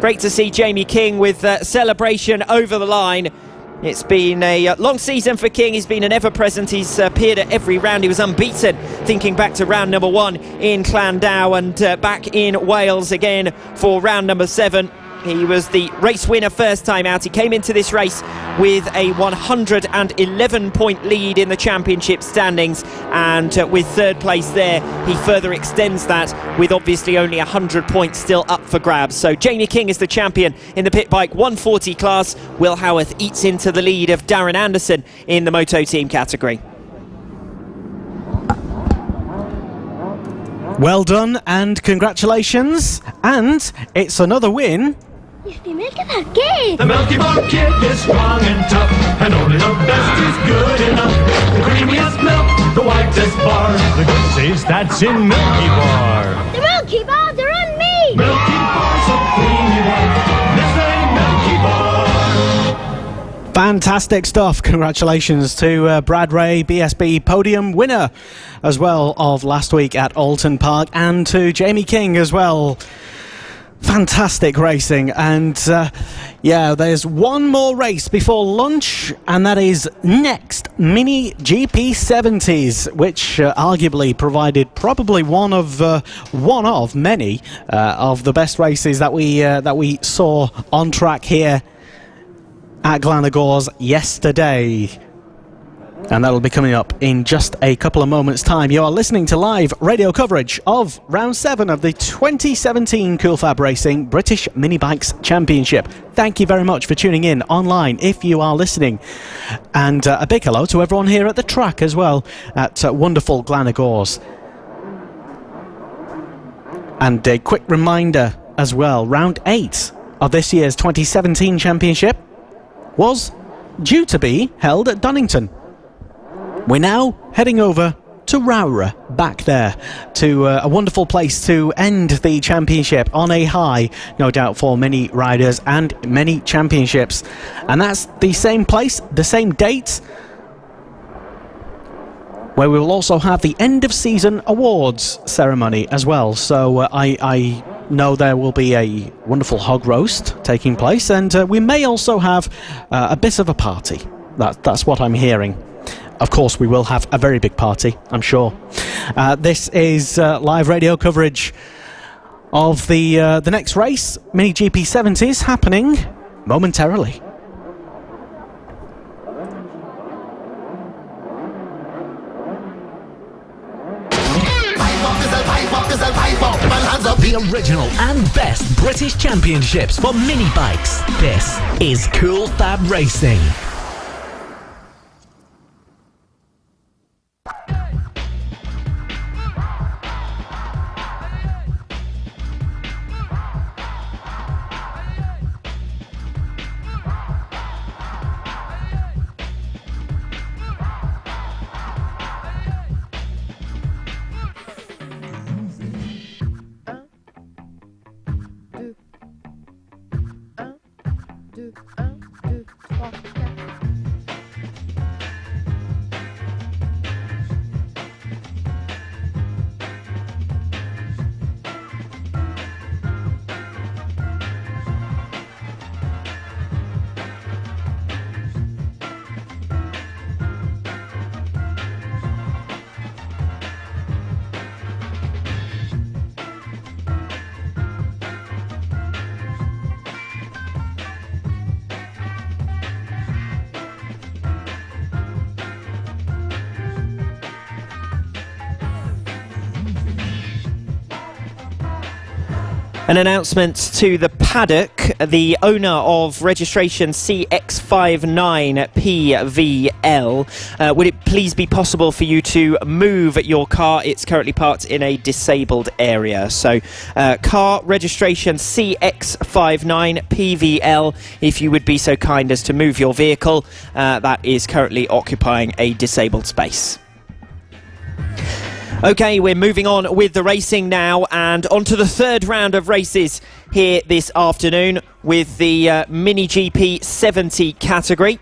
Great to see Jamie King with celebration over the line. It's been a long season for King. He's been an ever-present. He's appeared at every round. He was unbeaten, thinking back to round number 1 in Llandaw and back in Wales again for round number 7. He was the race winner first time out. He came into this race with a 111-point lead in the championship standings, and with third place there, he further extends that with obviously only 100 points still up for grabs. So Jamie King is the champion in the pit bike 140 class. Will Howarth eats into the lead of Darren Anderson in the moto team category. Well done and congratulations, and it's another win. It's the Milky Bar Kid! The Milky Bar Kid is strong and tough, and only the best is good enough. The creamiest milk, the whitest bar, the good taste that's in Milky Bar. The Milky Bars are on me! Milky Bar, so creamy white, this ain't Milky Bar. Fantastic stuff. Congratulations to Brad Ray, BSB podium winner as well of last week at Alton Park, and to Jamie King as well. Fantastic racing, and yeah, there's one more race before lunch, and that is next Mini GP70s, which arguably provided probably one of many of the best races that we saw on track here at Glenagores yesterday. And that'll be coming up in just a couple of moments' time. You are listening to live radio coverage of round 7 of the 2017 Cool Fab Racing British Mini Bikes Championship. Thank you very much for tuning in online if you are listening. And a big hello to everyone here at the track as well at wonderful Glenagores. And a quick reminder as well, round 8 of this year's 2017 Championship was due to be held at Donington. We're now heading over to Rowra, back there, to a wonderful place to end the championship on a high, no doubt, for many riders and many championships. And that's the same place, the same date, where we will also have the end of season awards ceremony as well. So I know there will be a wonderful hog roast taking place, and we may also have a bit of a party. That's what I'm hearing. Of course, we will have a very big party, I'm sure. This is live radio coverage of the next race, Mini GP70s, happening momentarily. The original and best British championships for mini bikes. This is Cool Fab Racing. An announcement to the paddock. The owner of registration CX59PVL, would it please be possible for you to move your car? It's currently parked in a disabled area. So car registration CX59PVL, if you would be so kind as to move your vehicle, that is currently occupying a disabled space. Okay, we're moving on with the racing now, and on to the third round of races here this afternoon with the Mini GP 70 category.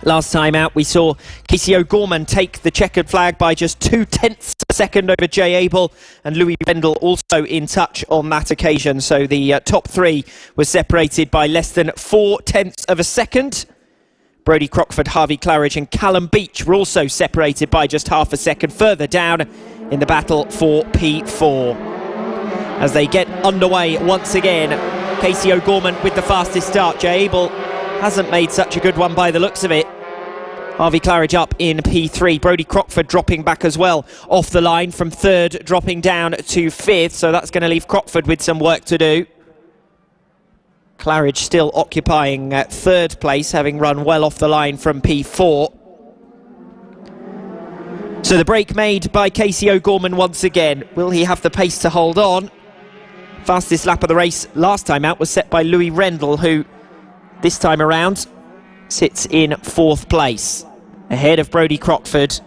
Last time out, we saw Casey O'Gorman take the checkered flag by just 0.2 of a second over Jay Abel, and Louis Rendell also in touch on that occasion. So the top three was separated by less than 0.4 of a second. Brodie Crockford, Harvey Claridge and Callum Beach were also separated by just half a second further down in the battle for P4. As they get underway once again, Casey O'Gorman with the fastest start. Jay Abel hasn't made such a good one by the looks of it. Harvey Claridge up in P3. Brodie Crockford dropping back as well off the line from third, dropping down to fifth. So that's going to leave Crockford with some work to do. Claridge still occupying third place, having run well off the line from P4. So the break made by Casey O'Gorman once again. Will he have the pace to hold on? Fastest lap of the race last time out was set by Louis Rendell, who this time around sits in fourth place, ahead of Brodie Crockford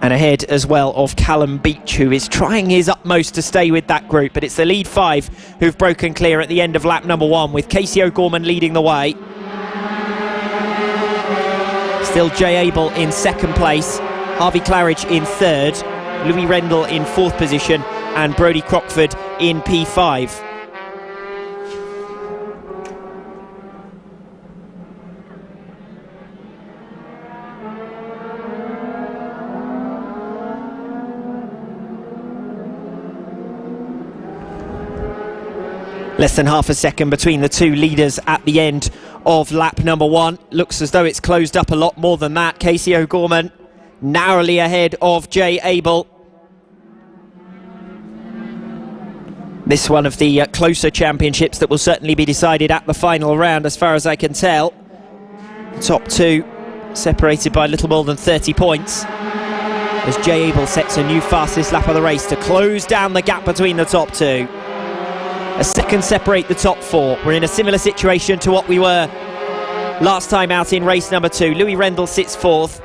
and ahead as well of Callum Beach, who is trying his utmost to stay with that group. But it's the lead five who've broken clear at the end of lap number one, with Casey O'Gorman leading the way. Still Jay Abel in second place, Harvey Claridge in third, Louis Rendell in fourth position and Brodie Crockford in P5. Less than half a second between the two leaders at the end of lap number one. Looks as though it's closed up a lot more than that. Casey O'Gorman narrowly ahead of Jay Abel. This one of the closer championships that will certainly be decided at the final round, as far as I can tell. The top two separated by a little more than 30 points, as Jay Abel sets a new fastest lap of the race to close down the gap between the top two. A second separate the top four. We're in a similar situation to what we were last time out in race number two. Louis Rendell sits fourth,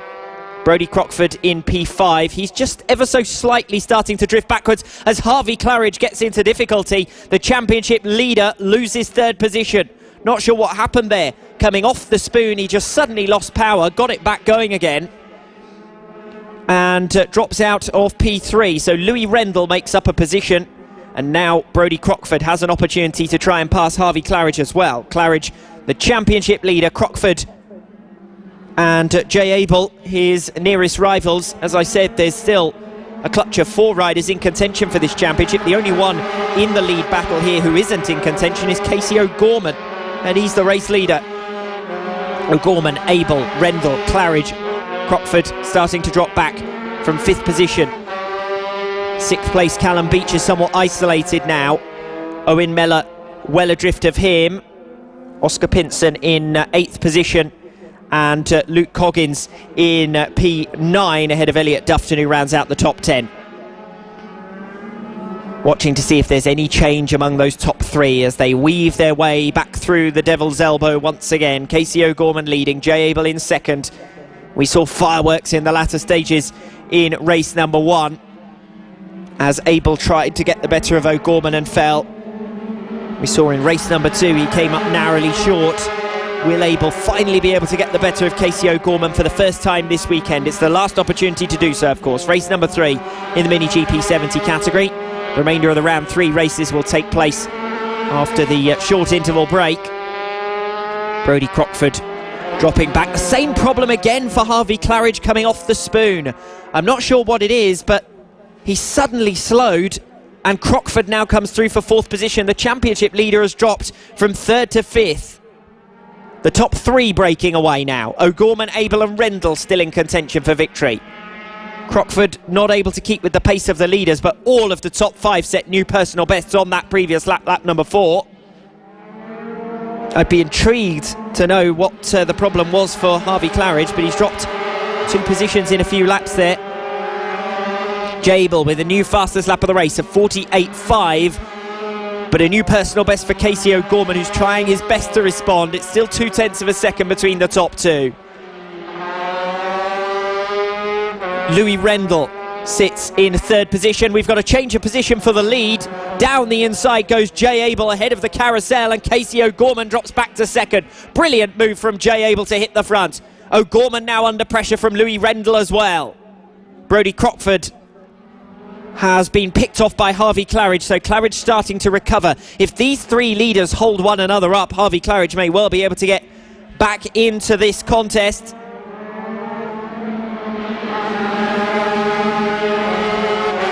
Brodie Crockford in P5. He's just ever so slightly starting to drift backwards as Harvey Claridge gets into difficulty. The championship leader loses third position. Not sure what happened there. Coming off the spoon, he just suddenly lost power, got it back going again, and drops out of P3. So Louis Rendell makes up a position, and now Brodie Crockford has an opportunity to try and pass Harvey Claridge as well. Claridge, the championship leader, Crockford and Jay Abel, his nearest rivals. As I said, there's still a clutch of four riders in contention for this championship. The only one in the lead battle here who isn't in contention is Casey O'Gorman, and he's the race leader. O'Gorman, Abel, Rendell, Claridge, Crockford starting to drop back from fifth position. Sixth place Callum Beach is somewhat isolated now. Owen Mellor well adrift of him. Oscar Pinson in eighth position, and Luke Coggins in P9 ahead of Elliot Dufton, who rounds out the top 10. Watching to see if there's any change among those top three as they weave their way back through the Devil's Elbow once again. Casey O'Gorman leading, Jay Abel in second. We saw fireworks in the latter stages in race number one, as Abel tried to get the better of O'Gorman and fell. We saw in race number two he came up narrowly short. Will Abel finally be able to get the better of Casey O'Gorman for the first time this weekend? It's the last opportunity to do so, of course. Race number three in the Mini GP 70 category. The remainder of the round three races will take place after the short interval break. Brodie Crockford dropping back. The same problem again for Harvey Claridge coming off the spoon. I'm not sure what it is, but he suddenly slowed, and Crockford now comes through for fourth position. The championship leader has dropped from third to fifth. The top three breaking away now. O'Gorman, Abel and Rendell still in contention for victory. Crockford not able to keep with the pace of the leaders, but all of the top five set new personal bests on that previous lap, lap number 4. I'd be intrigued to know what the problem was for Harvey Claridge, but he's dropped 2 positions in a few laps there. Jay Abel with a new fastest lap of the race of 48.5, but a new personal best for Casey O'Gorman, who's trying his best to respond. It's still 0.2 of a second between the top two. Louis Rendell sits in third position. We've got a change of position for the lead. Down the inside goes Jay Abel ahead of the carousel, and Casey O'Gorman drops back to second. Brilliant move from Jay Abel to hit the front. O'Gorman now under pressure from Louis Rendell as well. Brodie Crockford has been picked off by Harvey Claridge, so Claridge starting to recover. If these three leaders hold one another up, Harvey Claridge may well be able to get back into this contest.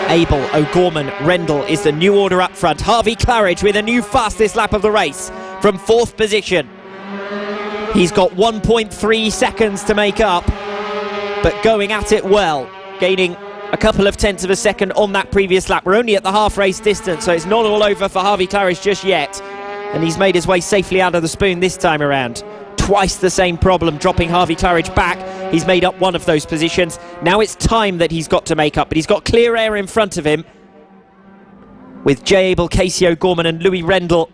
Abel, O'Gorman, Rendell is the new order up front. Harvey Claridge with a new fastest lap of the race from 4th position. He's got 1.3 seconds to make up, but going at it well, gaining a couple of tenths of a second on that previous lap. We're only at the half race distance, so it's not all over for Harvey Claridge just yet, and he's made his way safely out of the spoon this time around. Twice the same problem, dropping Harvey Claridge back. He's made up one of those positions. Now it's time that he's got to make up, but he's got clear air in front of him, with Jay Abel, Casey O'Gorman and Louis Rendell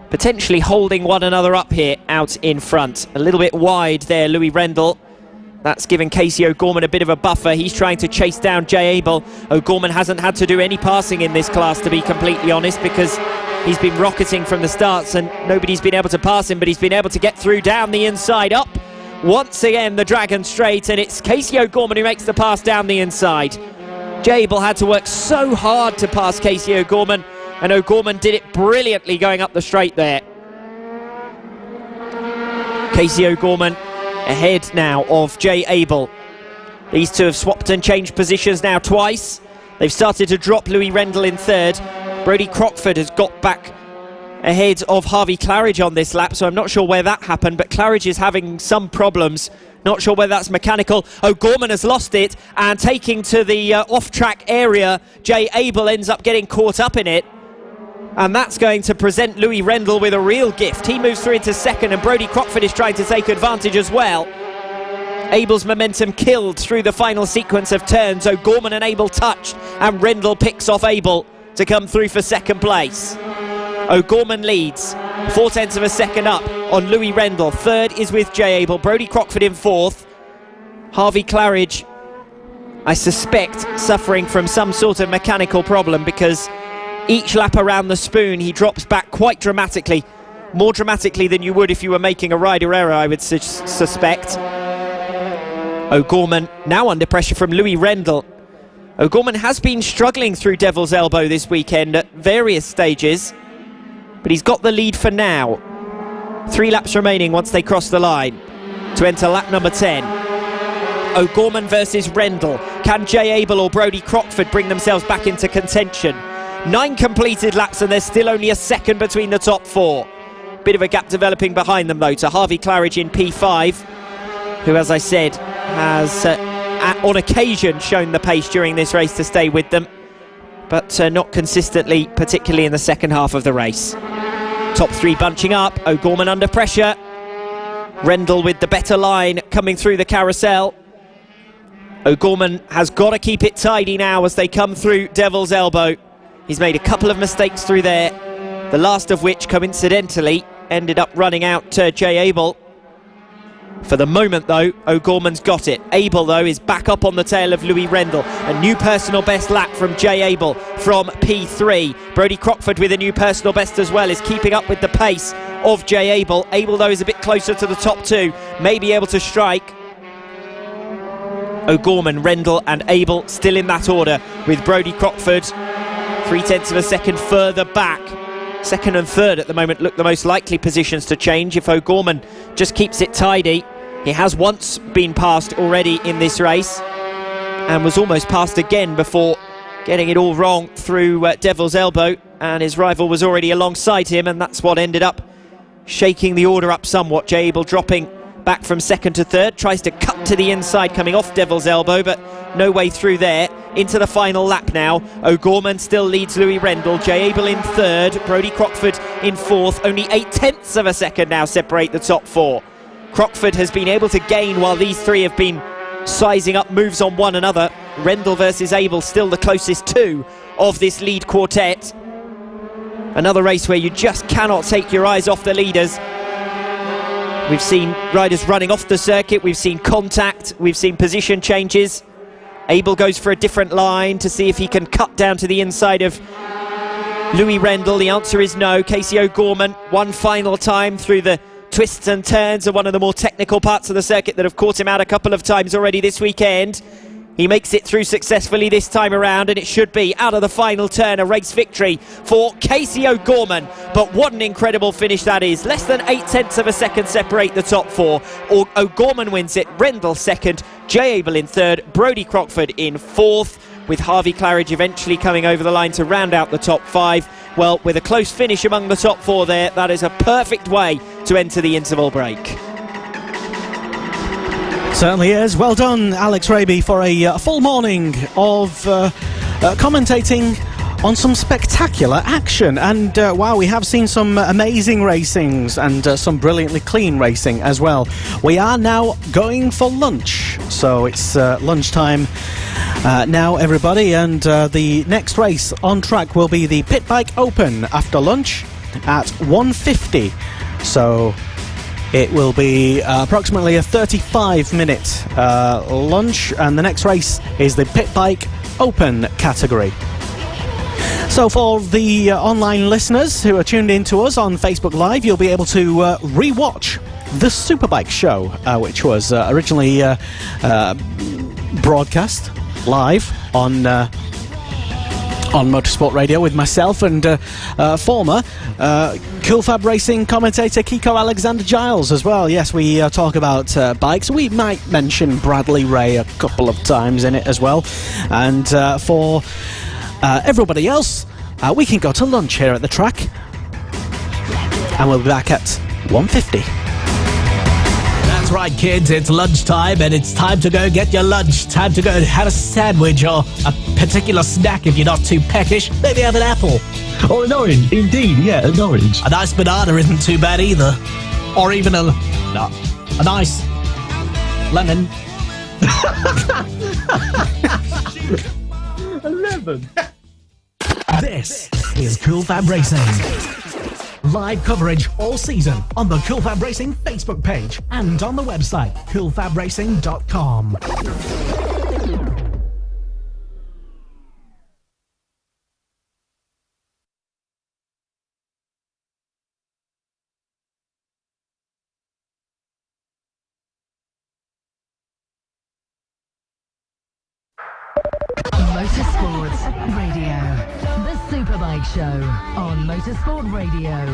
potentially holding one another up here out in front. A little bit wide there, Louis Rendell. That's given Casey O'Gorman a bit of a buffer. He's trying to chase down Jay Abel. O'Gorman hasn't had to do any passing in this class, to be completely honest, because he's been rocketing from the starts and nobody's been able to pass him, but he's been able to get through down the inside. Up once again the Dragon Straight, and it's Casey O'Gorman who makes the pass down the inside. Jay Abel had to work so hard to pass Casey O'Gorman, and O'Gorman did it brilliantly going up the straight there. Casey O'Gorman ahead now of Jay Abel. These two have swapped and changed positions now twice. They've started to drop Louis Rendell in 3rd. Brodie Crockford has got back ahead of Harvey Claridge on this lap, so I'm not sure where that happened, but Claridge is having some problems. Not sure whether that's mechanical. O'Gorman has lost it, and taking to the off-track area, Jay Abel ends up getting caught up in it, and that's going to present Louis Rendell with a real gift. He moves through into 2nd, and Brodie Crockford is trying to take advantage as well. Abel's momentum killed through the final sequence of turns. O'Gorman and Abel touched, and Rendell picks off Abel to come through for 2nd place. O'Gorman leads, 0.4 of a second up on Louis Rendell. 3rd is with Jay Abel. Brodie Crockford in 4th. Harvey Claridge, I suspect, suffering from some sort of mechanical problem, because each lap around the spoon he drops back quite dramatically, more dramatically than you would if you were making a rider error, I would suspect. O'Gorman now under pressure from Louis Rendell. O'Gorman has been struggling through Devil's Elbow this weekend at various stages, but he's got the lead for now. 3 laps remaining once they cross the line to enter lap number 10. O'Gorman versus Rendell. Can Jay Abel or Brodie Crockford bring themselves back into contention? 9 completed laps, and there's still only a second between the top 4. Bit of a gap developing behind them though, to Harvey Claridge in P5, who, as I said, has on occasion shown the pace during this race to stay with them, but not consistently, particularly in the second half of the race. Top 3 bunching up, O'Gorman under pressure, Rendell with the better line coming through the carousel. O'Gorman has got to keep it tidy now as they come through Devil's Elbow. He's made a couple of mistakes through there, the last of which coincidentally ended up running out Jay Abel. For the moment though, O'Gorman's got it. Abel though is back up on the tail of Louis Rendell. A new personal best lap from Jay Abel from P3. Brodie Crockford with a new personal best as well is keeping up with the pace of Jay Abel. Abel though is a bit closer to the top 2, may be able to strike. O'Gorman, Rendell and Abel still in that order, with Brodie Crockford 0.3 of a second further back. 2nd and 3rd at the moment look the most likely positions to change if O'Gorman just keeps it tidy. He has once been passed already in this race and was almost passed again before getting it all wrong through Devil's Elbow, and his rival was already alongside him, and that's what ended up shaking the order up somewhat. Jay Abel dropping back from 2nd to 3rd, tries to cut to the inside coming off Devil's Elbow, but no way through there. Into the final lap now. O'Gorman still leads Louis Rendell. Jay Abel in 3rd, Brodie Crockford in 4th. Only 0.8 of a second now separate the top 4. Crockford has been able to gain while these 3 have been sizing up moves on one another. Rendell versus Abel still the closest 2 of this lead quartet. Another race where you just cannot take your eyes off the leaders. We've seen riders running off the circuit, we've seen contact, we've seen position changes. Abel goes for a different line to see if he can cut down to the inside of Louis Rendell, the answer is no. Casey O'Gorman, one final time through the twists and turns of one of the more technical parts of the circuit that have caught him out a couple of times already this weekend. He makes it through successfully this time around, and it should be, out of the final turn, a race victory for Casey O'Gorman. But what an incredible finish that is. Less than 0.8 of a second separate the top four. O'Gorman wins it, Rendell second, Jay Abel in third, Brodie Crockford in fourth, with Harvey Claridge eventually coming over the line to round out the top five. Well, with a close finish among the top four there, that is a perfect way to enter the interval break. Certainly is. Well done, Alex Raby, for a full morning of commentating on some spectacular action. And wow, we have seen some amazing racings and some brilliantly clean racing as well. We are now going for lunch, so it's lunchtime now, everybody, and the next race on track will be the Pit Bike Open after lunch at 1:50. So it will be approximately a 35-minute lunch, and the next race is the Pit Bike Open category. So for the online listeners who are tuned in to us on Facebook Live, you'll be able to re-watch the Superbike show, which was originally broadcast live on Motorsport Radio with myself and former Cool FAB-Racing commentator Kiko Alexander-Giles as well. Yes, we talk about bikes. We might mention Bradley Ray a couple of times in it as well. And for everybody else, we can go to lunch here at the track, and we'll be back at 1:50. That's right, kids, it's lunchtime and it's time to go get your lunch. Time to go and have a sandwich or a particular snack if you're not too peckish. Maybe have an apple. Or an orange, indeed, yeah, an orange. A nice banana isn't too bad either. Or even a nice lemon. A lemon. This is Cool FAB-Racing. Live coverage all season on the Cool FAB-Racing Facebook page and on the website coolfabracing.com. Motorsport Radio, the Superbike Show on Motorsport Radio.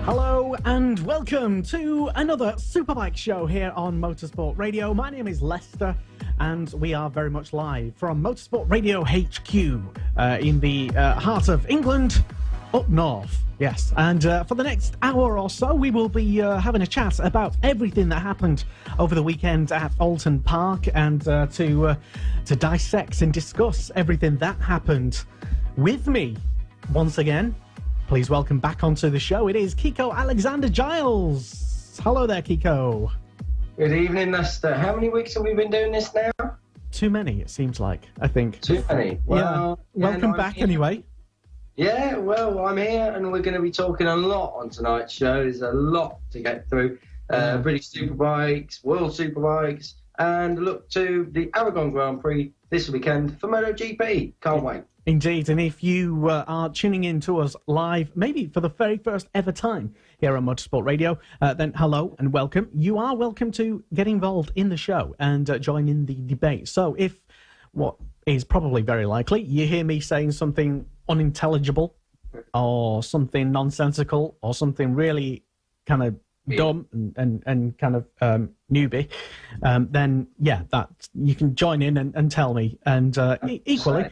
Hello and welcome to another Superbike show here on Motorsport Radio. My name is Lester and we are very much live from Motorsport Radio HQ in the heart of England, up north. Yes, and for the next hour or so, we will be having a chat about everything that happened over the weekend at Alton Park, and to dissect and discuss everything that happened with me once again. Please welcome back onto the show. It is Kiko Alexander-Giles. Hello there, Kiko. Good evening, Lester. How many weeks have we been doing this now? Too many, it seems like, I think. Too many? Well, yeah. Welcome back anyway. Yeah, well, I'm here and we're going to be talking a lot on tonight's show. There's a lot to get through. British Superbikes, World Superbikes, and look to the Aragon Grand Prix this weekend for MotoGP. Can't wait. Indeed, and if you are tuning in to us live, maybe for the very first ever time here on Motorsport Radio, then hello and welcome. You are welcome to get involved in the show and join in the debate. So if, what is probably very likely, you hear me saying something unintelligible or something nonsensical or something really kind of dumb and kind of newbie, then yeah, that you can join in and tell me. And equally,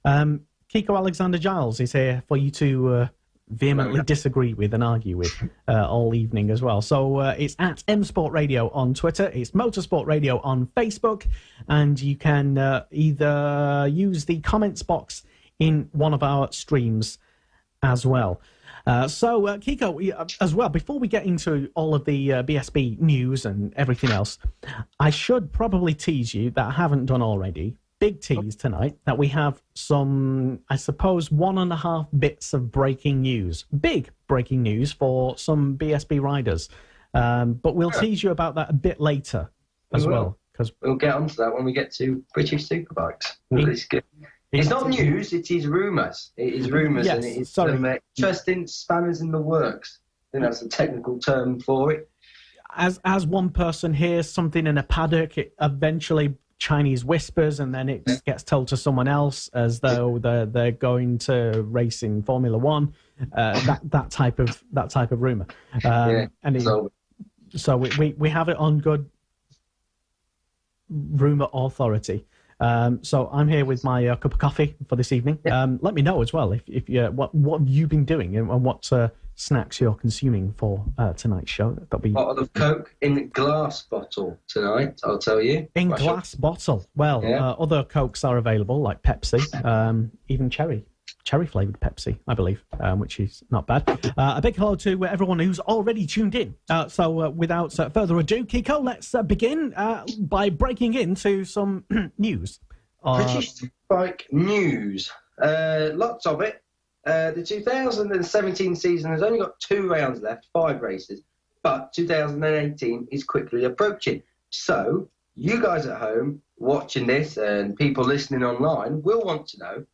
Kiko Alexander-Giles is here for you to vehemently disagree with and argue with all evening as well. So it's at M Sport Radio on Twitter, it's Motorsport Radio on Facebook, and you can either use the comments box in one of our streams as well. So Kiko, as well, before we get into all of the BSB news and everything else, I should probably tease you, that I haven't done already, big tease tonight, that we have some, I suppose, 1.5 bits of breaking news. Big breaking news for some BSB riders. But we'll tease you about that a bit later as well. Because we'll get onto that when we get to British Superbikes. It's good. It's not news, it is rumours. It is rumours, Yes, and it is sorry. interesting spanners in the works. I think that's the technical term for it. As one person hears something in a paddock, it eventually Chinese whispers, and then it gets told to someone else as though they're going to race in Formula One. That type of rumor. So we have it on good rumor authority. So I'm here with my cup of coffee for this evening. Let me know as well if you what you've been doing and what snacks you're consuming for tonight's show. That'll be bottle of Coke in glass bottle tonight, I'll tell you. In glass bottle. Well, other Cokes are available, like Pepsi, even cherry flavoured Pepsi, I believe, which is not bad. A big hello to everyone who's already tuned in. So without further ado, Kiko, let's begin by breaking into some news. British Superbike news. Lots of it. The 2017 season has only got 2 rounds left, 5 races, but 2018 is quickly approaching. So you guys at home watching this and people listening online will want to know,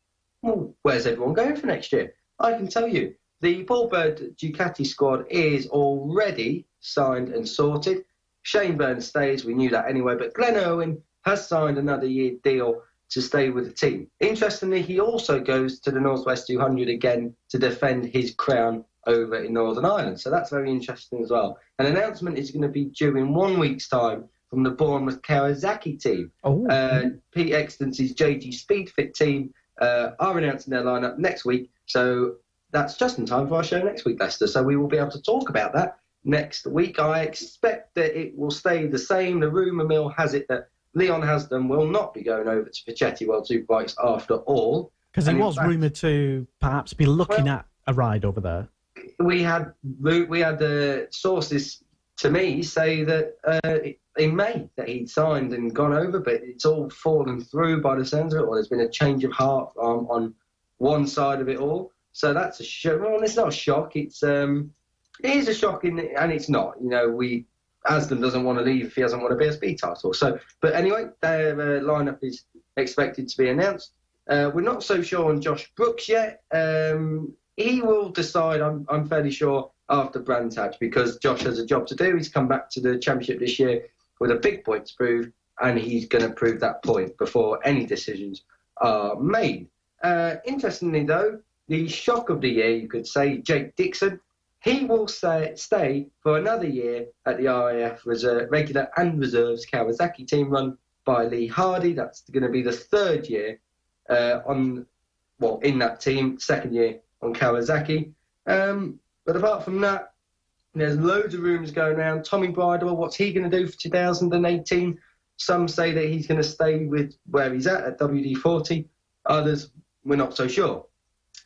well, where's everyone going for next year? I can tell you, the Paul Bird Ducati squad is already signed and sorted. Shane Byrne stays, we knew that anyway, but Glenn Irwin has signed another year deal to stay with the team. Interestingly, he also goes to the Northwest 200 again to defend his crown over in Northern Ireland. So that's very interesting as well. An announcement is going to be due in 1 week's time from the Bournemouth Kawasaki team. Pete Exton's JG Speedfit team are announcing their lineup next week. So that's just in time for our show next week, Lester. So we will be able to talk about that next week. I expect that it will stay the same. The rumour mill has it that Leon Hasdon will not be going over to Pichetti World Superbikes after all. Because he was rumoured to perhaps be looking at a ride over there. We had sources to me say that in May that he'd signed and gone over, but it's all fallen through by the sounds of it. Well, there's been a change of heart on one side of it all. So that's a shock. Well, it's not a shock. It is a shock, and it's not. You know, Aston doesn't want to leave if he doesn't want a BSB title. So, but anyway, their lineup is expected to be announced. We're not so sure on Josh Brooks yet. He will decide, I'm fairly sure, after Brands Hatch, because Josh has a job to do. He's come back to the championship this year with a big point to prove, and he's going to prove that point before any decisions are made. Interestingly, though, the shock of the year, you could say, Jake Dixon, he will stay for another year at the RAF regular and reserves Kawasaki team run by Lee Hardy. That's going to be the 3rd year in that team, 2nd year on Kawasaki. But apart from that, there's loads of rumours going around. Tommy Bridewell, what's he going to do for 2018? Some say that he's going to stay with where he's at WD-40. Others, we're not so sure.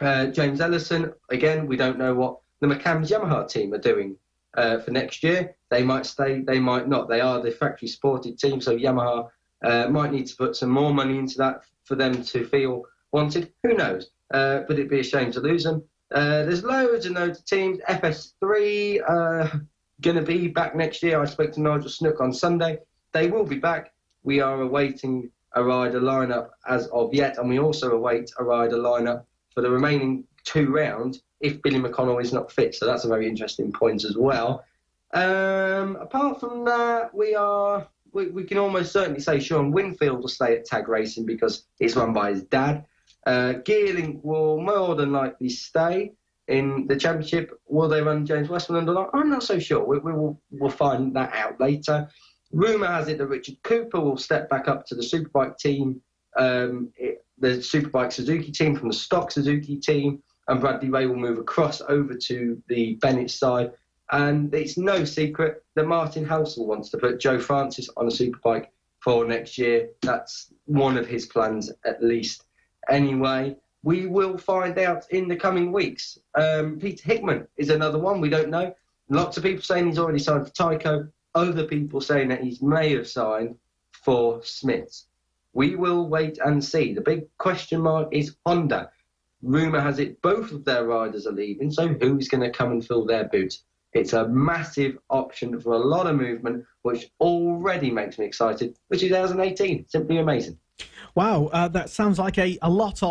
James Ellison, again, we don't know what the McCann's Yamaha team are doing for next year. They might stay, they might not. They are the factory supported team, so Yamaha might need to put some more money into that for them to feel wanted. Who knows? But it'd be a shame to lose them. There's loads and loads of teams. FS3 going to be back next year. I spoke to Nigel Snook on Sunday. They will be back. We are awaiting a rider lineup as of yet, and we also await a rider lineup for the remaining 2 rounds if Billy McConnell is not fit. So that's a very interesting point as well. Apart from that, we can almost certainly say Sean Winfield will stay at Tag Racing because it's run by his dad. Gearlink will more than likely stay in the championship. Will they run James Westmoreland or not? I'm not so sure. We'll find that out later. Rumour has it that Richard Cooper will step back up to the Superbike team, the Superbike Suzuki team from the stock Suzuki team, and Bradley Ray will move across over to the Bennett side. And it's no secret that Martin Halsall wants to put Joe Francis on a Superbike for next year. That's one of his plans, at least. Anyway, we will find out in the coming weeks. Peter Hickman is another one. We don't know. Lots of people saying he's already signed for Tyco. Other people saying that he may have signed for Smiths. We will wait and see. The big question mark is Honda. Rumour has it both of their riders are leaving, so who's going to come and fill their boots? It's a massive option for a lot of movement, which already makes me excited for 2018. Simply amazing. Wow, that sounds like quite a lot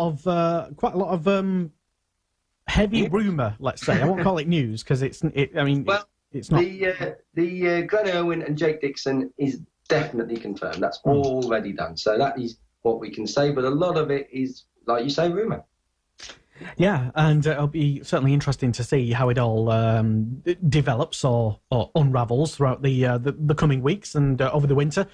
of heavy rumour. Let's say I won't call it news because it's not. The Glenn Irwin and Jake Dixon is definitely confirmed. That's already done. So that is what we can say. But a lot of it is, like you say, rumour. Yeah, and it'll be certainly interesting to see how it all develops or unravels throughout the coming weeks and over the winter.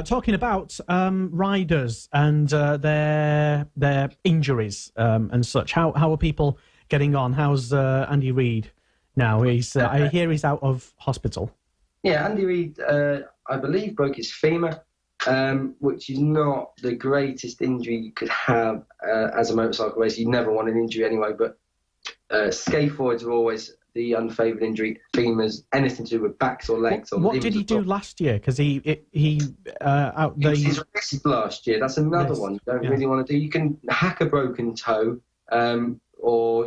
Talking about riders and their injuries and such. How are people getting on? How's Andy Reid now? I hear he's out of hospital. Yeah, Andy Reid, I believe, broke his femur. Which is not the greatest injury you could have as a motorcycle racer. You never want an injury anyway, but scaphoids are always the unfavoured injury. Femurs, anything to do with backs or legs. What did he do last year? Because he his wrist last year. That's another one you don't really want to do. You can hack a broken toe, or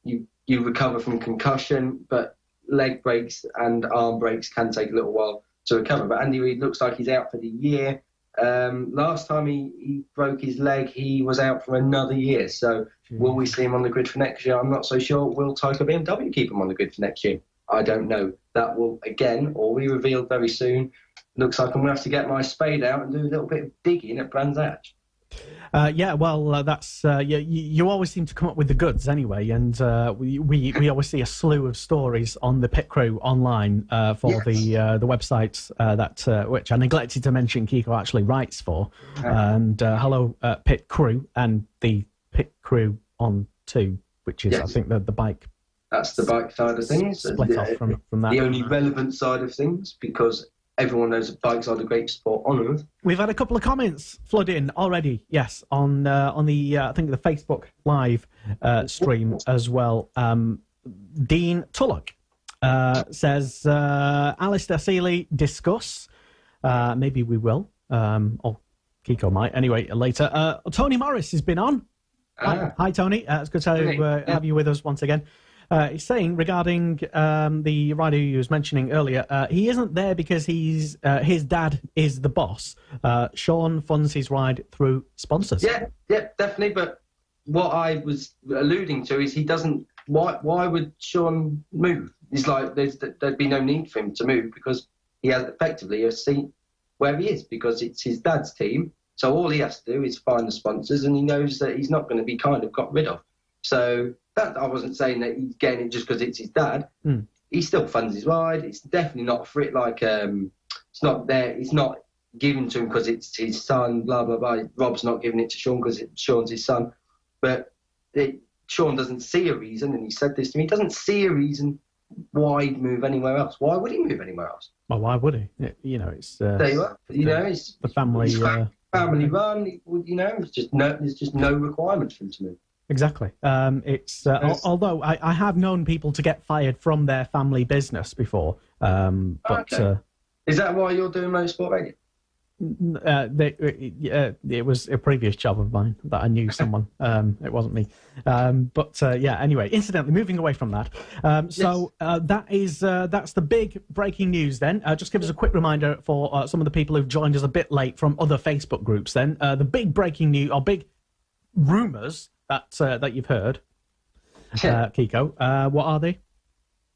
you recover from concussion, but leg breaks and arm breaks can take a little while to recover. But Andy Reid looks like he's out for the year. Last time he broke his leg, he was out for another year. So will we see him on the grid for next year? I'm not so sure. Will Tyco BMW keep him on the grid for next year? I don't know. That will, again, all be revealed very soon. Looks like I'm going to have to get my spade out and do a little bit of digging at Brands Hatch. That's you always seem to come up with the goods anyway, and we always see a slew of stories on the Pit Crew online for the websites that which I neglected to mention Kiko actually writes for, and hello Pit Crew and the Pit Crew on 2, which is I think the bike. That's the bike side of things. Split off from that. The only relevant side of things, because everyone knows that bikes are the great sport on Earth. We've had a couple of comments flood in already, yes, on the I think the Facebook Live stream as well. Dean Tullock says, Alistair Seeley, discuss. Maybe we will. Or Kiko might. Anyway, later. Tony Morris has been on. Hi, Tony. It's good to have you with us once again. He's saying regarding the rider you was mentioning earlier, he isn't there because his dad is the boss. Sean funds his ride through sponsors. Yeah, definitely. But what I was alluding to is he doesn't. Why would Sean move? It's like there'd be no need for him to move because he has effectively a seat where he is because it's his dad's team. So all he has to do is find the sponsors, and he knows that he's not going to be kind of got rid of. So that I wasn't saying that he's getting it just because it's his dad. He still funds his ride. It's definitely not for it like it's not there. It's not given to him because it's his son. Blah blah blah. Rob's not giving it to Sean because Sean's his son. But Sean doesn't see a reason, and he said this to me. He doesn't see a reason why he'd move anywhere else. Why would he move anywhere else? Well, why would he? It's there you are. It's the family family run. There's just no requirement for him to move. Exactly. Although I have known people to get fired from their family business before. Okay. Is that why you're doing Motorsport Radio? It was a previous job of mine that I knew someone. It wasn't me. Anyway, incidentally, moving away from that. That's the big breaking news then. Just give us a quick reminder for some of the people who've joined us a bit late from other Facebook groups then. The big breaking news, or big rumours that you've heard, Kiko. What are they?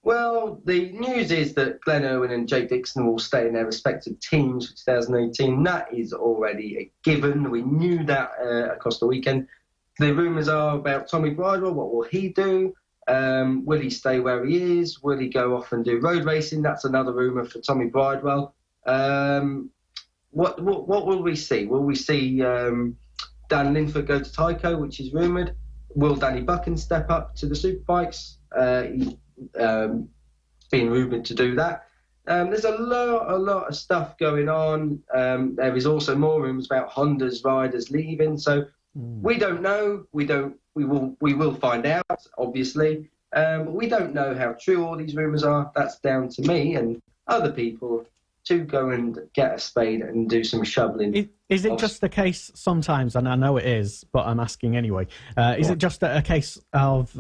Well, the news is that Glenn Irwin and Jake Dixon will stay in their respective teams for 2018. That is already a given. We knew that across the weekend. The rumours are about Tommy Bridewell. What will he do? Will he stay where he is? Will he go off and do road racing? That's another rumour for Tommy Bridewell. What will we see? Will we see Dan Linford go to Tyco, which is rumoured? Will Danny Buchan step up to the Superbikes? He's been rumoured to do that. There's a lot of stuff going on. There is also more rumours about Honda's riders leaving. So we don't know. We will find out, obviously. But we don't know how true all these rumours are. That's down to me and other people to go and get a spade and do some shoveling. Is it just a case sometimes, and I know it is, but I'm asking anyway, is it just a case of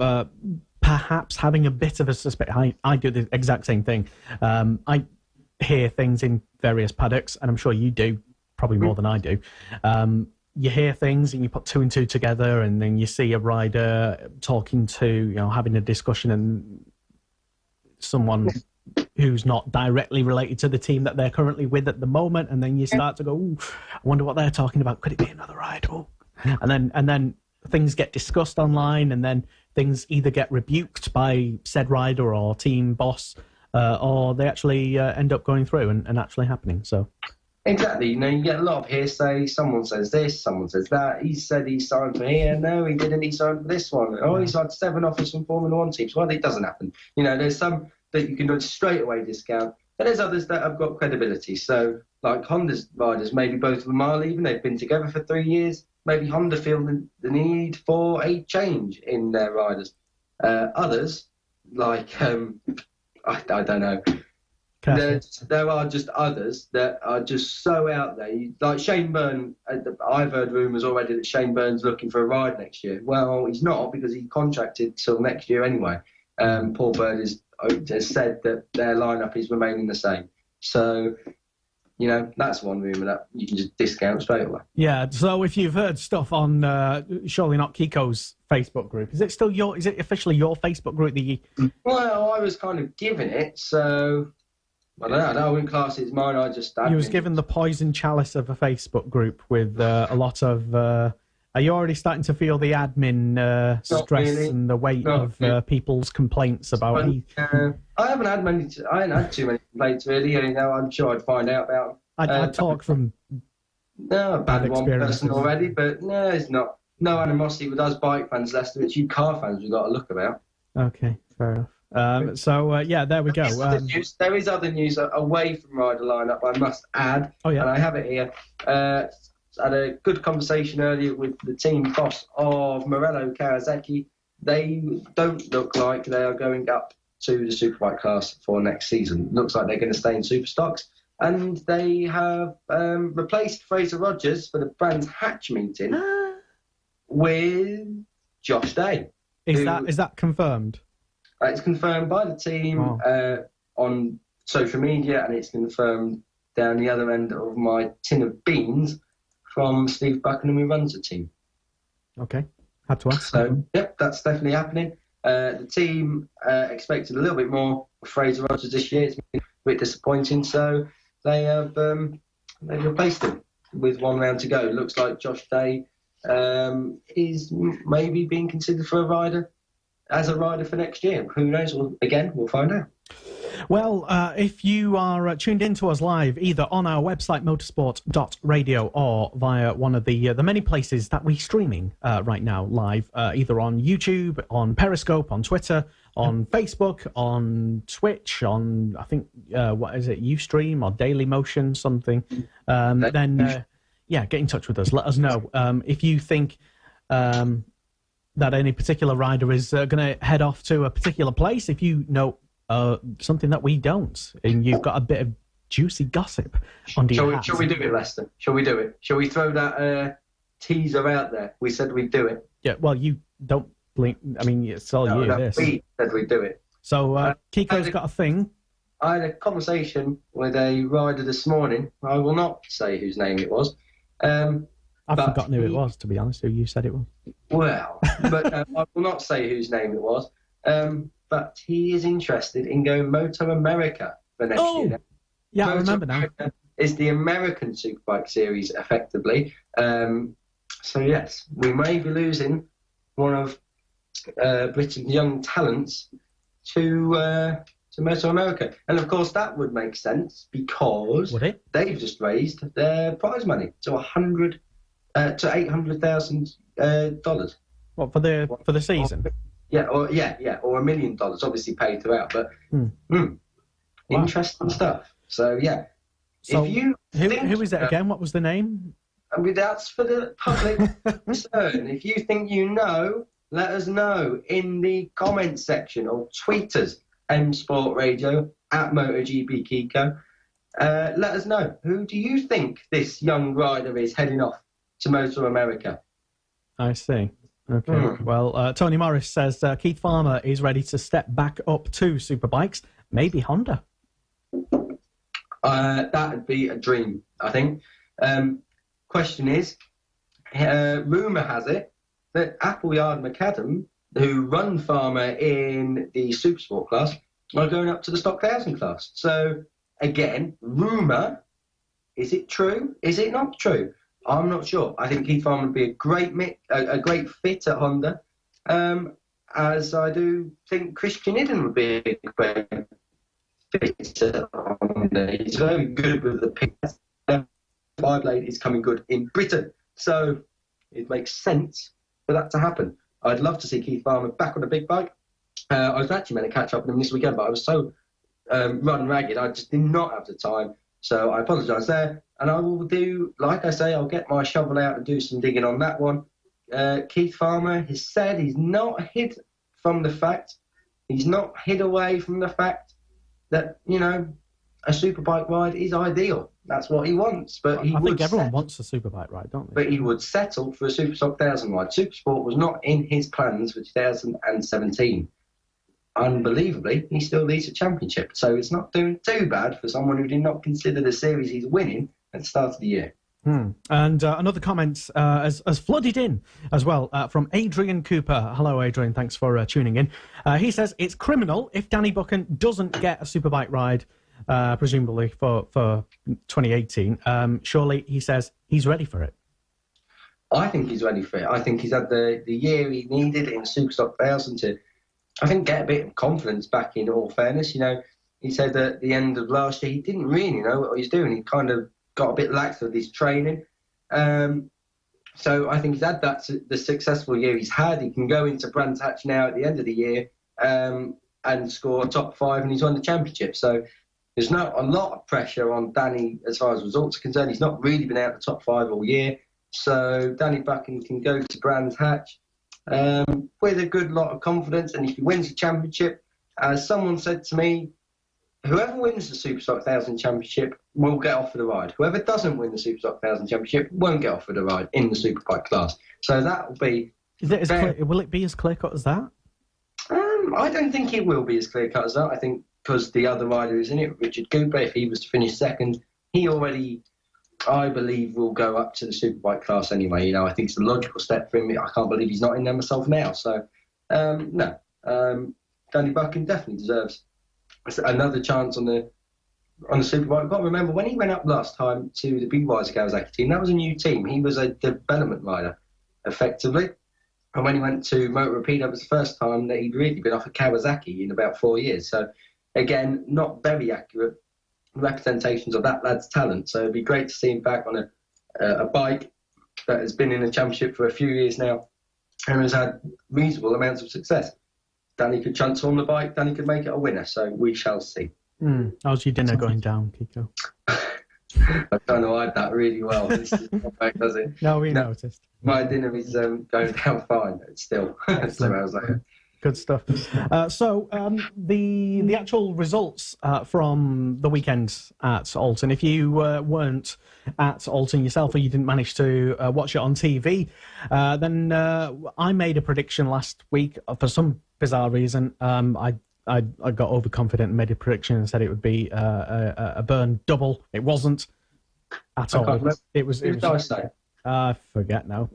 perhaps having a bit of a suspicion? I do the exact same thing. I hear things in various paddocks, and I'm sure you do, probably more than I do, you hear things and you put two and two together, and then you see a rider talking to, having a discussion, and someone who's not directly related to the team that they're currently with at the moment, and then you start to go, ooh, I wonder what they're talking about. Could it be another ride? Oh. And then things get discussed online, and then things either get rebuked by said rider or team boss, or they actually end up going through and actually happening. So exactly, you get a lot of hearsay. Someone says this, someone says that. He said he signed for here. No, he didn't. He signed for this one. Oh, he signed 7 offers from Formula 1 teams. Well, it doesn't happen. There's some that you can straight away discount, but there's others that have got credibility. So, like Honda's riders, maybe both of them are leaving. They've been together for 3 years. Maybe Honda feel the need for a change in their riders. Others, like, I don't know. There are just others that are just so out there. Like Shane Byrne, I've heard rumours already that Shane Byrne's looking for a ride next year. Well, he's not, because he contracted till next year anyway. Paul Byrne has said that their lineup is remaining the same. So, that's one rumour that you can just discount straight away. Yeah, so if you've heard stuff on surely not Kiko's Facebook group, is it officially your Facebook group that you... Well, I was kind of given it, so I don't know, I wouldn't class it as mine. I just... You was given the poison chalice of a Facebook group with a lot of... are you already starting to feel the admin stress really, and the weight of people's complaints about... I haven't had too many complaints, really. I'm sure I'd find out about them. I talk from... No, I've had one person already, but no, it's not. No animosity with us bike fans, Lester. It's you car fans we've got to look about. Okay, fair enough. There we go. There is other news away from rider lineup, I must add. Oh, yeah. And I have it here. Had a good conversation earlier with the team boss of Morello Kawasaki. They don't look like they are going up to the Superbike class for next season. Looks like they're going to stay in Superstocks. And they have replaced Fraser Rogers for the Brands Hatch meeting with Josh Day. Is that confirmed? It's confirmed by the team on social media, and it's confirmed down the other end of my tin of beans from Steve Buckingham, who runs the team. Okay, had to ask. So, yep, that's definitely happening. The team expected a little bit more of Fraser Rogers this year. It's been a bit disappointing, so they have they've replaced him with 1 round to go. Looks like Josh Day is maybe being considered for a rider for next year. Who knows? We'll find out. Well, if you are tuned in to us live, either on our website, motorsport.radio, or via one of the many places that we're streaming right now live, either on YouTube, on Periscope, on Twitter, on Facebook, on Twitch, on, I think, what is it, Ustream or Daily Motion, something, then, get in touch with us. Let us know. If you think that any particular rider is going to head off to a particular place, if you know something that we don't, and you've got a bit of juicy gossip under your hat. Shall we do it, Lester? Shall we do it? Shall we throw that teaser out there? We said we'd do it. Yeah, well, you don't blink. I mean, it's all you, this. We said we'd do it. So, Kiko's got a thing. I had a conversation with a rider this morning. I will not say whose name it was. I've forgotten who it was, to be honest, who you said it was. Well, but I will not say whose name it was. But he is interested in going Moto America for next year. Yeah, Moto I remember now. America is the American Superbike Series, effectively. So, yes, we may be losing one of Britain's young talents to Moto America. And, of course, that would make sense because they've just raised their prize money to $800,000. What, for the season? Or $1 million, obviously paid throughout, but interesting stuff. So yeah. So who is it again? What was the name? I mean, that's for the public concern. If you think you know, let us know in the comments section or tweet us @MSport Radio @MotoGP Kiko. Let us know. Who do you think this young rider is heading off to Moto America? I see. Okay. Well, Tony Morris says Keith Farmer is ready to step back up to Superbikes. Maybe Honda. That would be a dream, I think. Question is, rumour has it that Appleyard McAdam, who run Farmer in the Supersport class, are going up to the Stock 1000 class. So, again, rumour. Is it true? Is it not true? I'm not sure. I think Keith Farmer would be a great fit at Honda, as I do think Christian Idden would be a great fit at Honda. He's very good with the pits. Five-blade is coming good in Britain, so it makes sense for that to happen. I'd love to see Keith Farmer back on a big bike. I was actually meant to catch up with him this weekend, but I was so run ragged, I just did not have the time. So I apologise there, and I will do, like I say, I'll get my shovel out and do some digging on that one. Keith Farmer has said he's not hid away from the fact that, you know, a superbike ride is ideal. That's what he wants. But I think everyone wants a superbike ride, don't they? But he would settle for a Superstock 1000 ride. Supersport was not in his plans for 2017. Unbelievably, he still leads a championship. So it's not doing too bad for someone who did not consider the series he's winning at the start of the year. And another comment has flooded in as well from Adrian Cooper. Hello, Adrian. Thanks for tuning in. He says it's criminal if Danny Buchan doesn't get a superbike ride, presumably for 2018. Surely, he says, he's ready for it. I think he's ready for it. I think he's had the year he needed in Superstock 1000 to, I think, get a bit of confidence back, in all fairness. You know, he said that at the end of last year he didn't really know what he was doing. He kind of got a bit lax with his training. So I think he's had the successful year he's had. He can go into Brands Hatch now at the end of the year and score a top 5, and he's won the championship. So there's not a lot of pressure on Danny as far as results are concerned. He's not really been out of the top 5 all year. So Danny Buchan can go to Brands Hatch with a good lot of confidence, and if he wins the championship, as someone said to me, whoever wins the Superstock 1000 Championship will get offered a ride. Whoever doesn't win the Superstock 1000 Championship won't get offered a ride in the Superbike class. So that will be... Will it be as clear-cut as that? I don't think it will be as clear-cut as that. I think because the other rider who's in it, Richard Cooper, if he was to finish second, he already, I believe, will go up to the Superbike class anyway. You know, I think it's a logical step for him. I can't believe he's not in there myself now. So, no. Danny Buchan definitely deserves another chance on the Superbike. I've got to remember, when he went up last time to the BYD Kawasaki team, that was a new team. He was a development rider, effectively. And when he went to Motor Repeat, that was the first time that he'd really been off a Kawasaki in about 4 years. So, again, not very accurate representations of that lad's talent. So it'd be great to see him back on a bike that has been in the championship for a few years now and has had reasonable amounts of success. Danny could transform the bike, Danny could make it a winner, so we shall see. How's your dinner going down, Kiko? I don't know, I had that really well. This is not back, does it? No, we noticed. My dinner is going down fine, still. 2 hours later. Good stuff. So the actual results from the weekend at Alton, if you weren't at Alton yourself or you didn't manage to watch it on TV, then I made a prediction last week for some bizarre reason. I got overconfident and made a prediction and said it would be a burn double. It wasn't at all. It was. I forget now.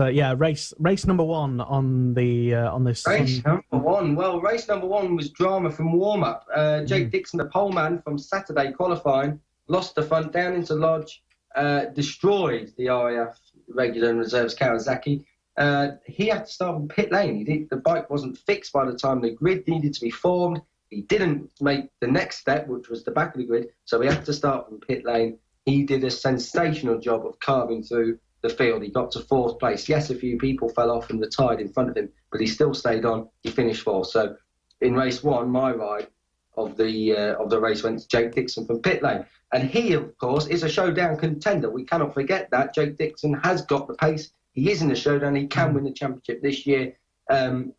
Yeah, race number 1 on this. Race number 1. Well, race number 1 was drama from warm-up. Jake Dixon, the poleman from Saturday qualifying, lost the front down into Lodge, destroyed the RAF regular and reserves Kawasaki. He had to start on pit lane. The bike wasn't fixed by the time the grid needed to be formed. He didn't make the next step, which was the back of the grid, so he had to start from pit lane. He did a sensational job of carving through the field. He got to 4th place. Yes, a few people fell off and retired in front of him, but he still stayed on. He finished 4th. So in race 1, my ride of the race went to Jake Dixon from pit lane. And he, of course, is a showdown contender. We cannot forget that. Jake Dixon has got the pace. He is in the showdown. He can win the championship this year,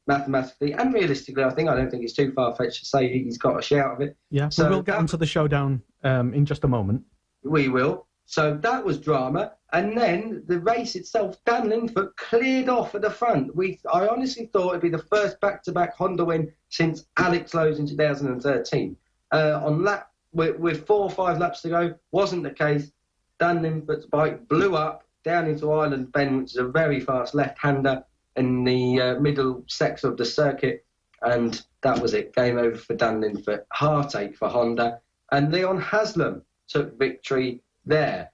mathematically and realistically. I don't think it's too far-fetched to say he's got a shout of it. Yeah, so we'll get onto the showdown in just a moment. We will. So that was drama. And then the race itself, Dan Linfoot cleared off at the front. I honestly thought it'd be the first back-to-back Honda win since Alex Lowe's in 2013. On lap, with 4 or 5 laps to go, wasn't the case. Dan Linfoot's bike blew up. down into Island Bend, which is a very fast left-hander in the middle section of the circuit, and that was it. Game over for Dan Linfoot. Heartache for Honda. And Leon Haslam took victory there.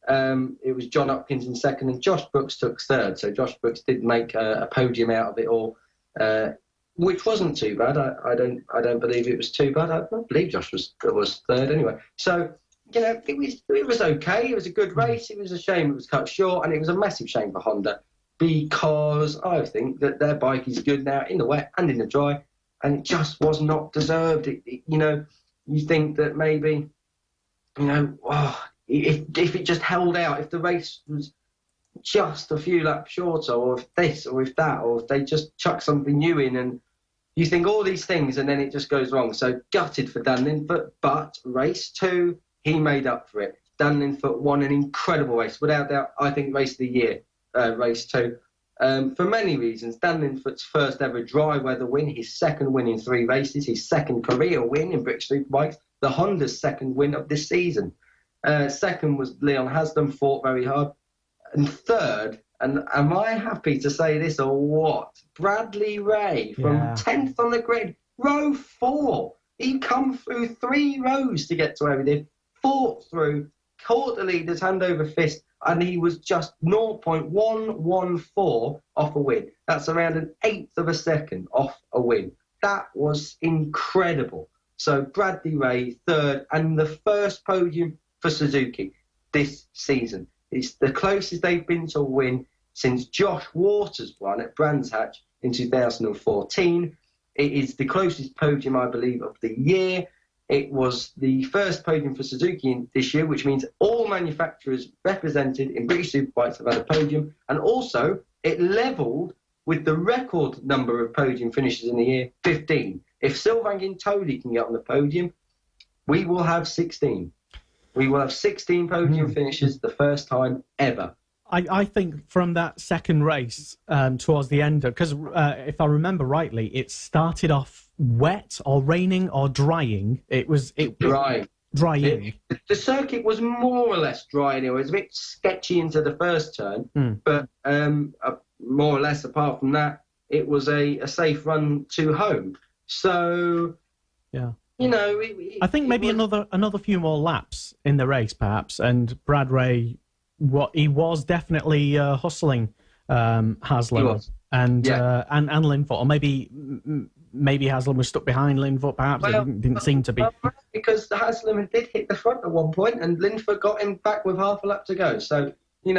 It was John Hopkins in second, and Josh Brooks took third. So Josh Brooks did make a podium out of it all, which wasn't too bad. I don't believe it was too bad. I don't believe Josh was third anyway. So it was okay. It was a good race. It was a shame it was cut short, and it was a massive shame for Honda because I think that their bike is good now in the wet and in the dry, and it just was not deserved. You think that maybe, if it just held out, if the race was just a few laps shorter, or if this, or if that, or if they just chuck something new in, and you think all these things, and then it just goes wrong. So gutted for Dan Linfoot, but race 2, he made up for it. Dan Linfoot won an incredible race, without doubt. I think race of the year, race 2. For many reasons. Dan Linfoot's first ever dry weather win, his second win in 3 races, his second career win in British Superbikes, the Honda's second win of this season. Second was Leon Haslam, fought very hard. And third, and am I happy to say this or what? Bradley Ray from 10th on the grid, row 4. He come through 3 rows to get to where he did, fought through, caught the leaders hand over fist, and he was just 0.114 off a win. That's around an eighth of a second off a win. That was incredible. So Bradley Ray, third, and the first podium for Suzuki this season. It's the closest they've been to a win since Josh Waters won at Brands Hatch in 2014. It is the closest podium, I believe, of the year. It was the first podium for Suzuki this year, which means all manufacturers represented in British Superbikes have had a podium. And also, it levelled with the record number of podium finishes in the year, 15. If Sylvain Toli can get on the podium, we will have 16. We will have 16 podium finishes, the first time ever. I think from that second race towards the end, because if I remember rightly, it started off wet or raining or drying. It was dry. Drying. The circuit was more or less dry anyway. It was a bit sketchy into the first turn, but more or less apart from that, it was a safe run to home. So, yeah. I think maybe another few more laps in the race, perhaps, and Brad Ray, he was definitely hustling Haslam and Linfoot, or maybe Haslam was stuck behind Linfoot. Perhaps it didn't seem to be, because Haslam did hit the front at one point, and Linfoot got him back with half a lap to go. So they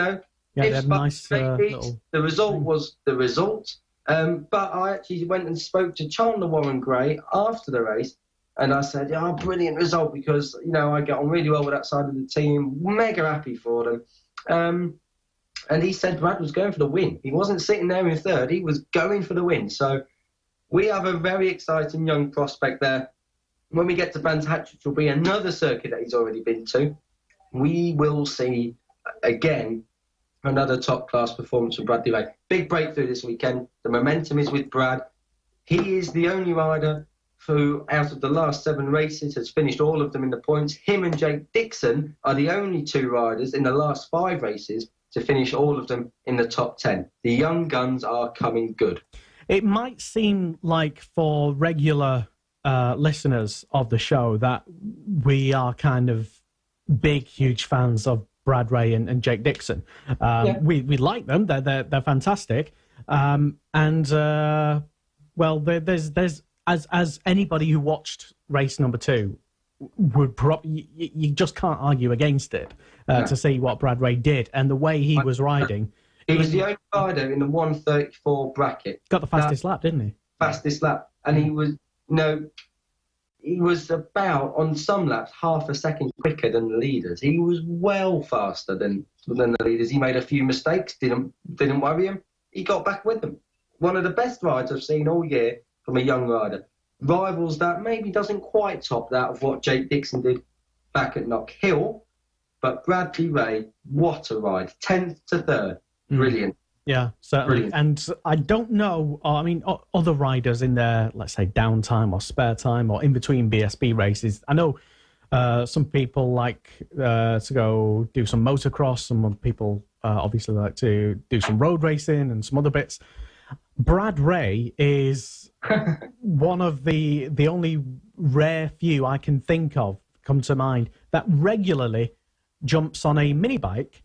had nice. The result was the result. But I actually went and spoke to Chandler Warren Gray after the race. And I said, brilliant result, because, I get on really well with that side of the team. Mega happy for them. And he said Brad was going for the win. He wasn't sitting there in third. He was going for the win. So we have a very exciting young prospect there. When we get to Brands Hatch, which will be another circuit that he's already been to, we will see, again, another top-class performance from Bradley Ray. Big breakthrough this weekend. The momentum is with Brad. He is the only rider who, out of the last 7 races, has finished all of them in the points. Him and Jake Dixon are the only 2 riders in the last 5 races to finish all of them in the top 10. The young guns are coming good. It might seem like for regular listeners of the show that we are kind of big, huge fans of Brad Ray and Jake Dixon. We like them. They're fantastic. There's as anybody who watched race number 2 would you just can't argue against it to see what Brad Ray did and the way he was riding. He was the only rider in the 134 bracket. Got the fastest lap, didn't he? Fastest lap, and he was he was about, on some laps, half a second quicker than the leaders. He was well faster than the leaders. He made a few mistakes, didn't worry him. He got back with them. One of the best rides I've seen all year from a young rider. Rivals that maybe doesn't quite top that of what Jake Dixon did back at Knock Hill, but Bradley Ray, what a ride. 10th to 3rd. Brilliant. Yeah, certainly. Brilliant. And I don't know, other riders in their, let's say, downtime or spare time or in between BSB races. I know some people like to go do some motocross, some people obviously like to do some road racing and some other bits. Brad Ray is one of the only rare few I can think of come to mind that regularly jumps on a mini bike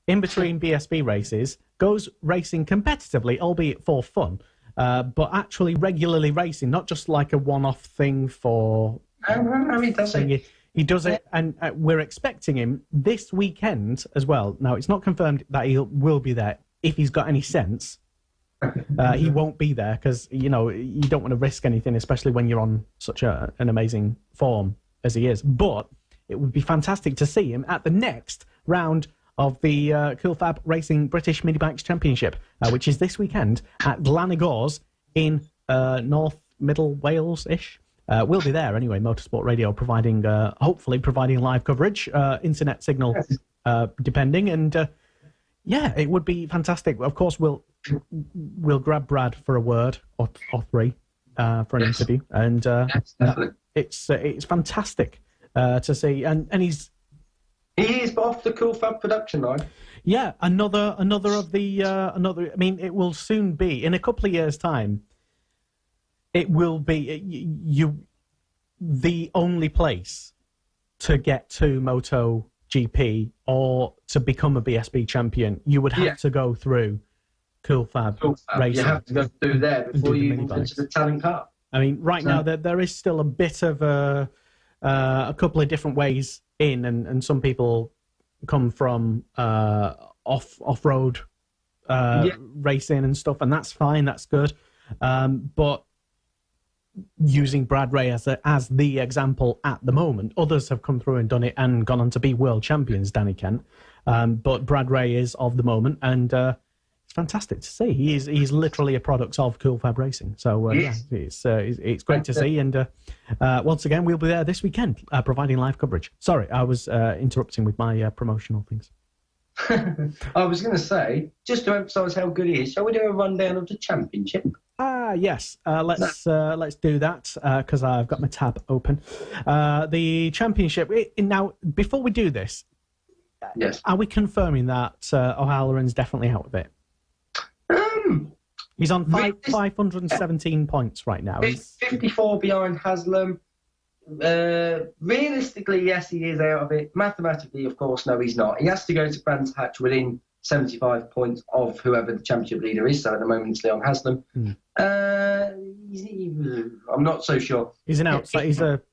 in between BSB races, goes racing competitively, albeit for fun, but actually regularly racing, not just like a one-off thing for... He does it. He does it, and we're expecting him this weekend as well. Now, it's not confirmed that he will be there. If he's got any sense, he won't be there because, you know, you don't want to risk anything, especially when you're on such an amazing form as he is. But it would be fantastic to see him at the next round of the Cool FAB-Racing British Mini Bikes Championship, which is this weekend at Glanagors in North Middle Wales-ish. We'll be there anyway, Motorsport Radio providing, hopefully providing live coverage, internet signal depending, and yeah, it would be fantastic. Of course, we'll grab Brad for a word or three for an interview, and it's fantastic to see, and he is off the Cool Fab production line. Yeah, another of the another. I mean, it will soon be in a couple of years' time. It will be the only place to get to MotoGP or to become a BSB champion. You would have to go through Cool Fab Racing. You have to go through there before you even get to the Talent Cup. I mean, now there is still a bit of a couple of different ways in, and some people come from off-road racing and stuff, and that's fine, that's good. But using Brad Ray as the example at the moment, others have come through and done it and gone on to be world champions, Danny Kent. But Brad Ray is of the moment, and it's fantastic to see. He's literally a product of Cool Fab Racing. So it's great to see. And once again, we'll be there this weekend providing live coverage. Sorry, I was interrupting with my promotional things. I was going to say, just to emphasise how good he is, shall we do a rundown of the championship? Yes. Let's do that because I've got my tab open. The championship. Now, before we do this, yes, are we confirming that O'Halloran's definitely out of it? He's on 517 points right now. He's 54 behind Haslam. Realistically, yes, he is out of it. Mathematically, of course, no, he's not. He has to go to Brands Hatch within 75 points of whoever the championship leader is. So at the moment, it's Leon Haslam. I'm not so sure. He's an outsider.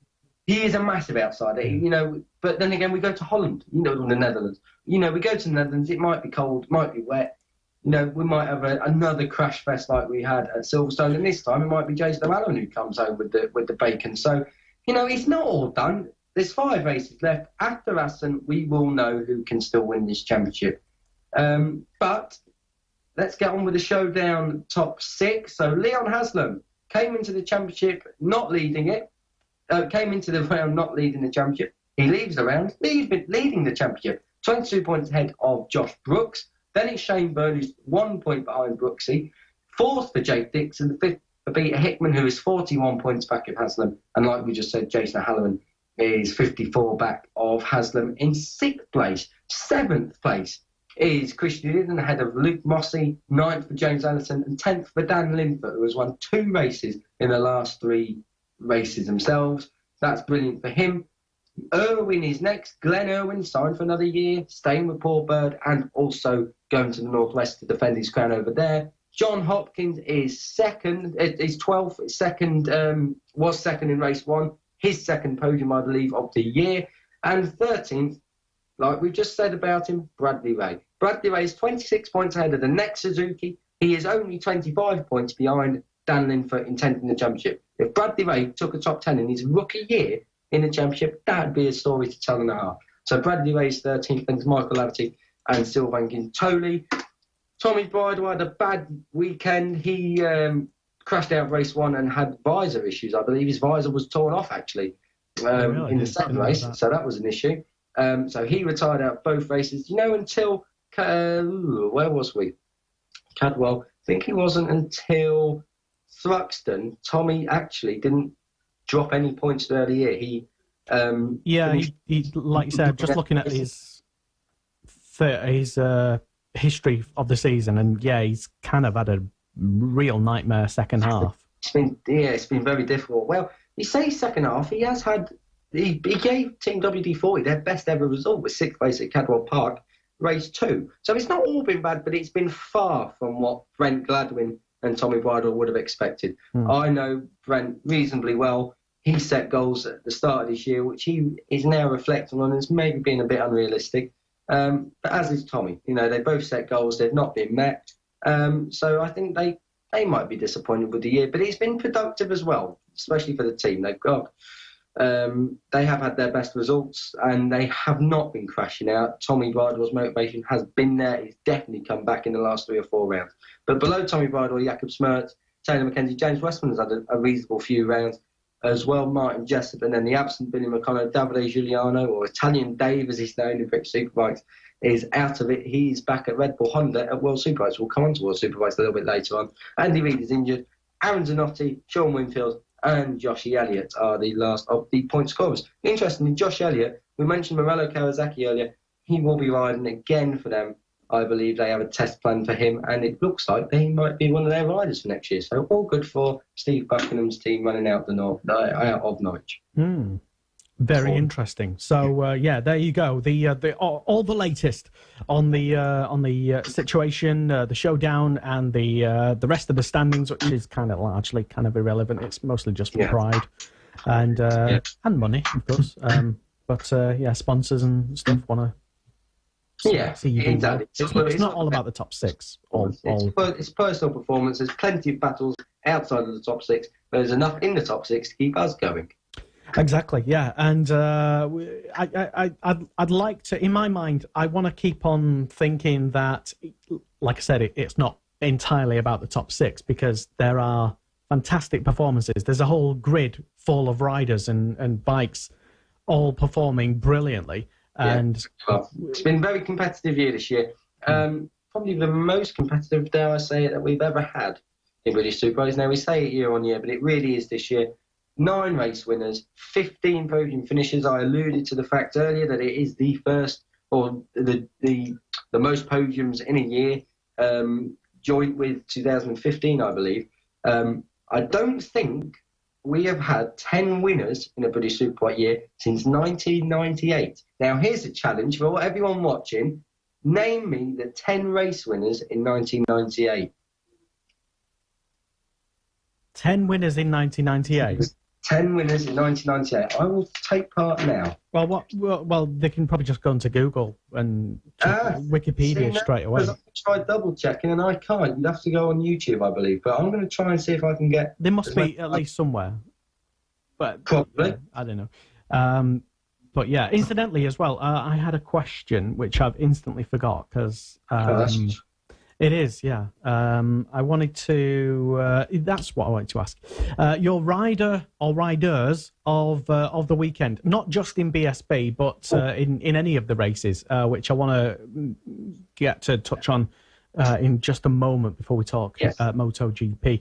He is a massive outsider, you know. But then again, we go to Holland, you know, the Netherlands. You know, we go to the Netherlands. It might be cold, might be wet. You know, we might have another crash fest like we had at Silverstone, and this time it might be Jason Allen who comes home with the bacon. So, you know, it's not all done. There's 5 races left. After Assen, we will know who can still win this championship. But let's get on with the showdown top 6. So Leon Haslam came into the championship not leading it. Came into the round not leading the championship. He leaves the round leading the championship. 22 points ahead of Josh Brooks. Then it's Shane Byrne, who's 1 point behind Brooksy. 4th for Jake Dixon. The 5th for Peter Hickman, who is 41 points back of Haslam. And like we just said, Jason O'Halloran is 54 back of Haslam in 6th place. 7th place is Christian Eden ahead of Luke Mossey. 9th for James Allison. And 10th for Dan Linford, who has won 2 races in the last 3 races themselves. That's brilliant for him. Irwin is next. Glenn Irwin signed for another year, staying with Paul Bird and also going to the Northwest to defend his crown over there. John Hopkins is second. Is 12th. Second, was second in race 1. His second podium, I believe, of the year. And 13th, like we just said about him, Bradley Ray. Bradley Ray is 26 points ahead of the next Suzuki. He is only 25 points behind Dan Linford in 10th in the championship. If Bradley Ray took a top 10 in his rookie year in the championship, that'd be a story to tell and a half. So Bradley Ray is 13th, thanks Michael Laverty and Sylvain Gintoli. Tommy Bridle had a bad weekend. He crashed out of race 1 and had visor issues. I believe his visor was torn off, actually, in the second race. So that was an issue. So he retired out of both races. You know, until, where was we? Cadwell. I think it wasn't until Thruxton, Tommy actually didn't drop any points throughout the year. He like you said, just looking at his history of the season, and yeah, he's kind of had a real nightmare second half. It's been very difficult. Well, you say second half, he gave Team WD-40 their best ever result with 6th place at Cadwell Park, race 2. So it's not all been bad, but it's been far from what Brent Gladwin and Tommy Bridle would have expected. I know Brent reasonably well. He set goals at the start of this year, which he is now reflecting on as maybe being a bit unrealistic. But as is Tommy. They both set goals. They've not been met. So I think they might be disappointed with the year. But it's been productive as well, especially for the team. They have had their best results, and they have not been crashing out. Tommy Bridle's motivation has been there. He's definitely come back in the last 3 or 4 rounds. But below Tommy Bridle, Jakob Smertz, Taylor McKenzie, James Westman has had a reasonable few rounds as well. Martin Jessup, and then the absent Billy McConnell, Davide Giuliano, or Italian Dave as he's known in British Superbikes, is out of it. He's back at Red Bull Honda at World Superbikes. We'll come on to World Superbikes a little bit later on. Andy Reid is injured. Aaron Zanotti, Sean Winfield, and Joshie Elliott are the last of the point scorers. Interestingly, Josh Elliott, we mentioned Morello Kawasaki earlier, he will be riding again for them. I believe they have a test plan for him, and it looks like they might be one of their riders for next year. So all good for Steve Buckingham's team running out of Norwich. Very interesting. So there you go. All the latest on the situation, the showdown, and the rest of the standings, which is kind of largely kind of irrelevant. It's mostly just for pride and money, of course. But sponsors and stuff want to. See you exactly. It's not all about the top 6. It's personal performance. There's plenty of battles outside of the top 6, but there's enough in the top 6 to keep us going. Exactly, yeah. And I'd like to, in my mind, I want to keep on thinking that, like I said, it's not entirely about the top 6, because there are fantastic performances. There's a whole grid full of riders and bikes all performing brilliantly. And it's been a very competitive year this year. Probably the most competitive, dare I say it, that we've ever had in British Superbikes. Now, we say it year on year, but it really is this year. 9 race winners, 15 podium finishes. I alluded to the fact earlier that it is the first, or the most podiums in a year, joint with 2015, I believe. I don't think we have had 10 winners in a British Superbike year since 1998. Now, here's a challenge for everyone watching. Name me the 10 race winners in 1998. 10 winners in 1998? 10 winners in 1998. I will take part now. Well, they can probably just go into Google and check Wikipedia straight away. I tried double checking and I can't. You'd have to go on YouTube, I believe. But I'm going to try and see if I can get. There must be at least somewhere. But probably. I don't know. But yeah, incidentally as well, I had a question which I've instantly forgot because. It is, yeah. I wanted to. That's what I wanted to ask. Your rider or riders of the weekend, not just in BSB, but in any of the races, which I want to get to touch on in just a moment before we talk MotoGP.